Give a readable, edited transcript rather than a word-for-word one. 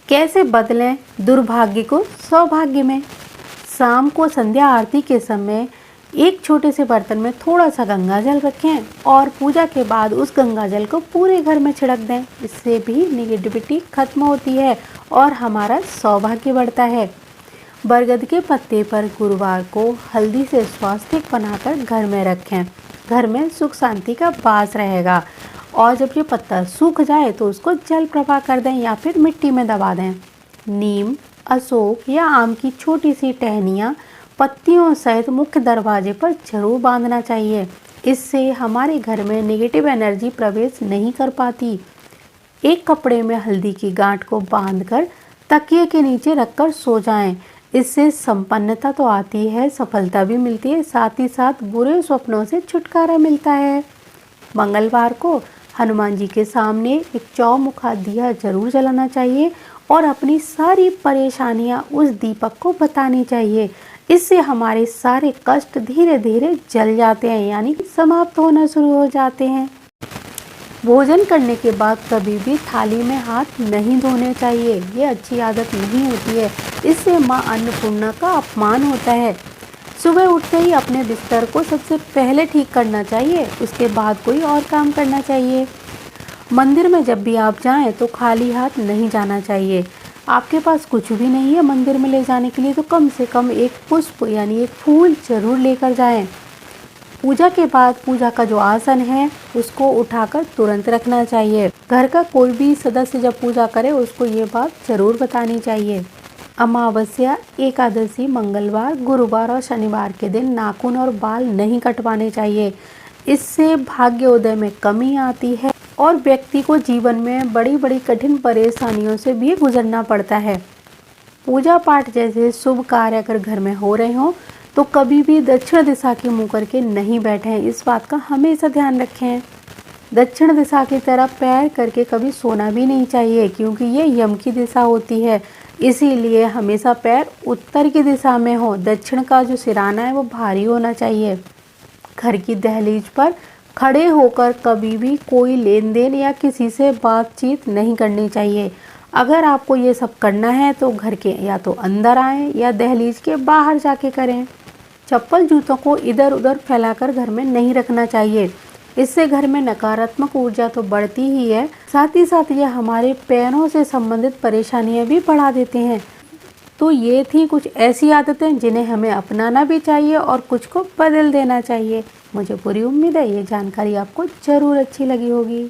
कैसे बदलें दुर्भाग्य को सौभाग्य में। शाम को संध्या आरती के समय एक छोटे से बर्तन में थोड़ा सा गंगा जल रखें और पूजा के बाद उस गंगा जल को पूरे घर में छिड़क दें। इससे भी निगेटिविटी खत्म होती है और हमारा सौभाग्य बढ़ता है। बरगद के पत्ते पर गुरुवार को हल्दी से स्वास्तिक बनाकर घर में रखें। घर में सुख शांति का वास रहेगा। और जब ये पत्ता सूख जाए तो उसको जल प्रवाह कर दें या फिर मिट्टी में दबा दें। नीम, अशोक या आम की छोटी सी टहनियाँ पत्तियों सहित मुख्य दरवाजे पर जरूर बांधना चाहिए। इससे हमारे घर में नेगेटिव एनर्जी प्रवेश नहीं कर पाती। एक कपड़े में हल्दी की गांठ को बांधकर तकिए के नीचे रखकर सो जाएं। इससे संपन्नता तो आती है, सफलता भी मिलती है, साथ ही साथ बुरे स्वप्नों से छुटकारा मिलता है। मंगलवार को हनुमान जी के सामने एक चौमुखा दिया जरूर जलाना चाहिए और अपनी सारी परेशानियां उस दीपक को बतानी चाहिए। इससे हमारे सारे कष्ट धीरे धीरे जल जाते हैं, यानी समाप्त होना शुरू हो जाते हैं। भोजन करने के बाद कभी भी थाली में हाथ नहीं धोने चाहिए। ये अच्छी आदत नहीं होती है। इससे माँ अन्नपूर्णा का अपमान होता है। सुबह उठते ही अपने बिस्तर को सबसे पहले ठीक करना चाहिए, उसके बाद कोई और काम करना चाहिए। मंदिर में जब भी आप जाएं तो खाली हाथ नहीं जाना चाहिए। आपके पास कुछ भी नहीं है मंदिर में ले जाने के लिए तो कम से कम एक पुष्प यानी एक फूल जरूर लेकर जाएं। पूजा के बाद पूजा का जो आसन है उसको उठाकर तुरंत रखना चाहिए। घर का कोई भी सदस्य जब पूजा करे उसको ये बात जरूर बतानी चाहिए। अमावस्या, एकादशी, मंगलवार, गुरुवार और शनिवार के दिन नाखून और बाल नहीं कटवाने चाहिए। इससे भाग्योदय में कमी आती है और व्यक्ति को जीवन में बड़ी बड़ी कठिन परेशानियों से भी गुजरना पड़ता है। पूजा पाठ जैसे शुभ कार्य अगर घर में हो रहे हों तो कभी भी दक्षिण दिशा के मुंह करके नहीं बैठें। इस बात का हमेशा ध्यान रखें। दक्षिण दिशा की तरफ पैर करके कभी सोना भी नहीं चाहिए, क्योंकि ये यम की दिशा होती है। इसीलिए हमेशा पैर उत्तर की दिशा में हो। दक्षिण का जो सिराना है वो भारी होना चाहिए। घर की दहलीज पर खड़े होकर कभी भी कोई लेन देन या किसी से बातचीत नहीं करनी चाहिए। अगर आपको ये सब करना है तो घर के या तो अंदर आएं या दहलीज के बाहर जाके करें। चप्पल जूतों को इधर उधर फैलाकर घर में नहीं रखना चाहिए। इससे घर में नकारात्मक ऊर्जा तो बढ़ती ही है, साथ ही साथ ये हमारे पैरों से संबंधित परेशानियां भी बढ़ा देते हैं। तो ये थी कुछ ऐसी आदतें जिन्हें हमें अपनाना भी चाहिए और कुछ को बदल देना चाहिए। मुझे पूरी उम्मीद है ये जानकारी आपको जरूर अच्छी लगी होगी।